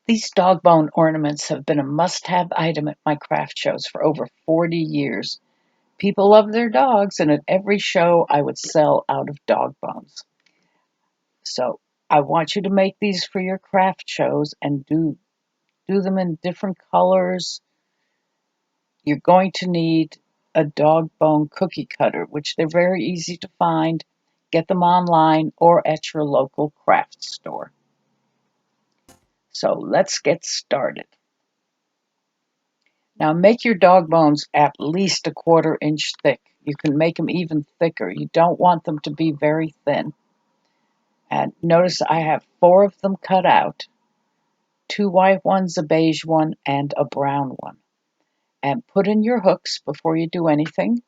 These dog bone ornaments have been a must-have item at my craft shows for over 40 years. People love their dogs, and at every show I would sell out of dog bones. So I want you to make these for your craft shows and do them in different colors. You're going to need a dog bone cookie cutter, which they're very easy to find. Get them online or at your local craft store. So let's get started. Now make your dog bones at least a 1/4 inch thick. You can make them even thicker. You don't want them to be very thin. And notice I have 4 of them cut out. 2 white ones, a beige one, and a brown one. And put in your hooks before you do anything.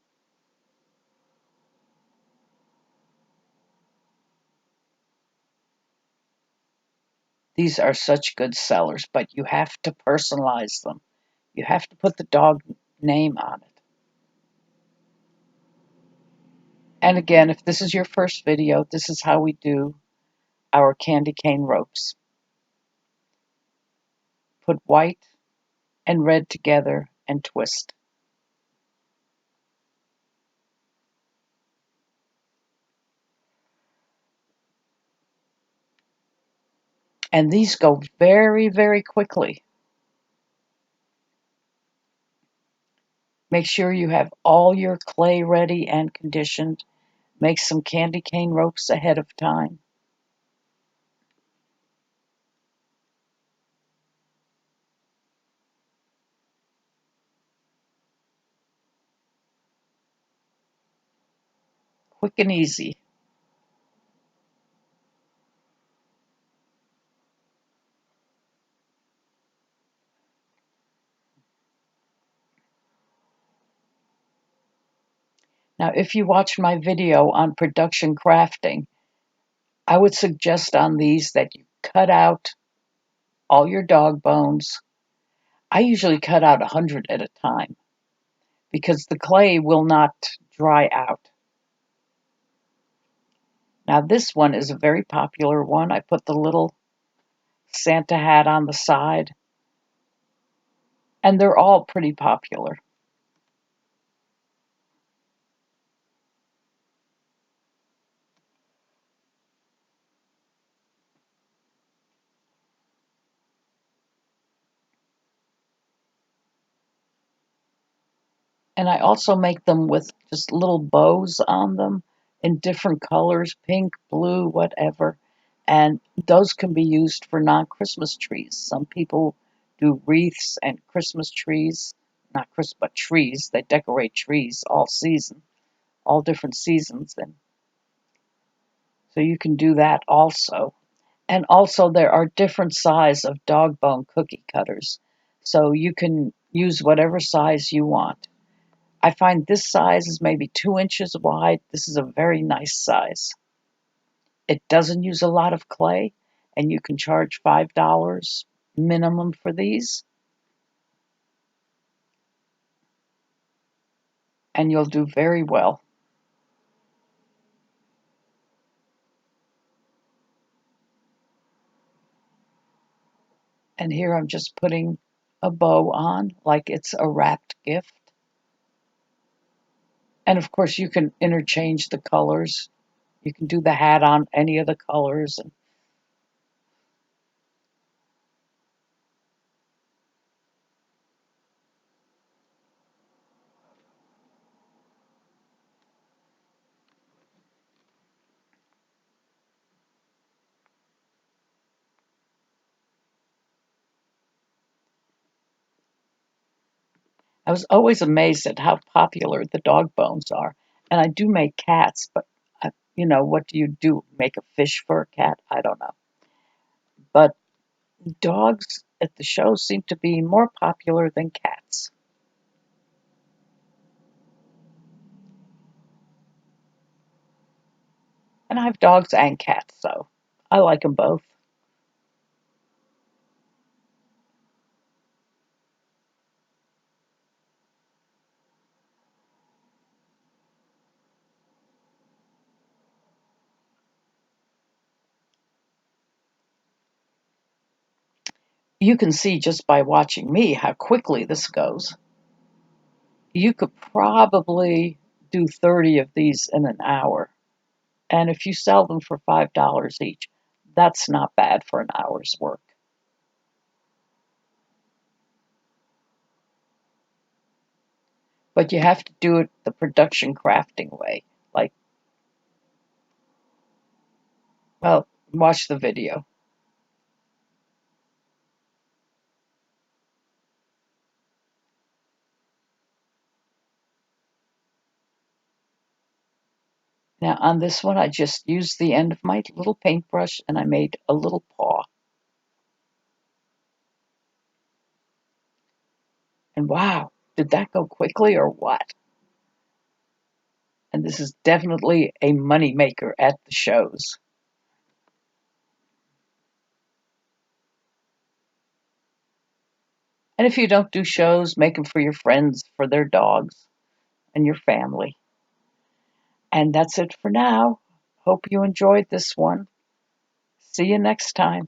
These are such good sellers, but you have to personalize them. You have to put the dog name on it. And again, if this is your first video, this is how we do our candy cane ropes. Put white and red together and twist. And these go very, very quickly. Make sure you have all your clay ready and conditioned. Make some candy cane ropes ahead of time. Quick and easy. Now, if you watched my video on production crafting, I would suggest on these that you cut out all your dog bones. I usually cut out 100 at a time because the clay will not dry out. Now, this one is a very popular one. I put the little Santa hat on the side, and they're all pretty popular. And I also make them with just little bows on them in different colors, pink, blue, whatever. And those can be used for non-Christmas trees. Some people do wreaths and Christmas trees, not Christmas, but trees. They decorate trees all season, all different seasons. And so you can do that also. And also there are different size of dog bone cookie cutters. So you can use whatever size you want. I find this size is maybe 2 inches wide. This is a very nice size. It doesn't use a lot of clay, and you can charge $5 minimum for these, and you'll do very well. And here I'm just putting a bow on like it's a wrapped gift. And of course, you can interchange the colors. You can do the hat on any of the colors. I was always amazed at how popular the dog bones are. And I do make cats, but what do you do? Make a fish for a cat? I don't know. But dogs at the show seem to be more popular than cats. And I have dogs and cats, so I like them both. You can see just by watching me how quickly this goes. You could probably do 30 of these in an hour. And if you sell them for $5 each, that's not bad for an hour's work. But you have to do it the production crafting way. Like, well, watch the video. Now, on this one, I just used the end of my little paintbrush and I made a little paw. And wow, did that go quickly or what? And this is definitely a money maker at the shows. And if you don't do shows, make them for your friends, for their dogs, and your family. And that's it for now. Hope you enjoyed this one. See you next time.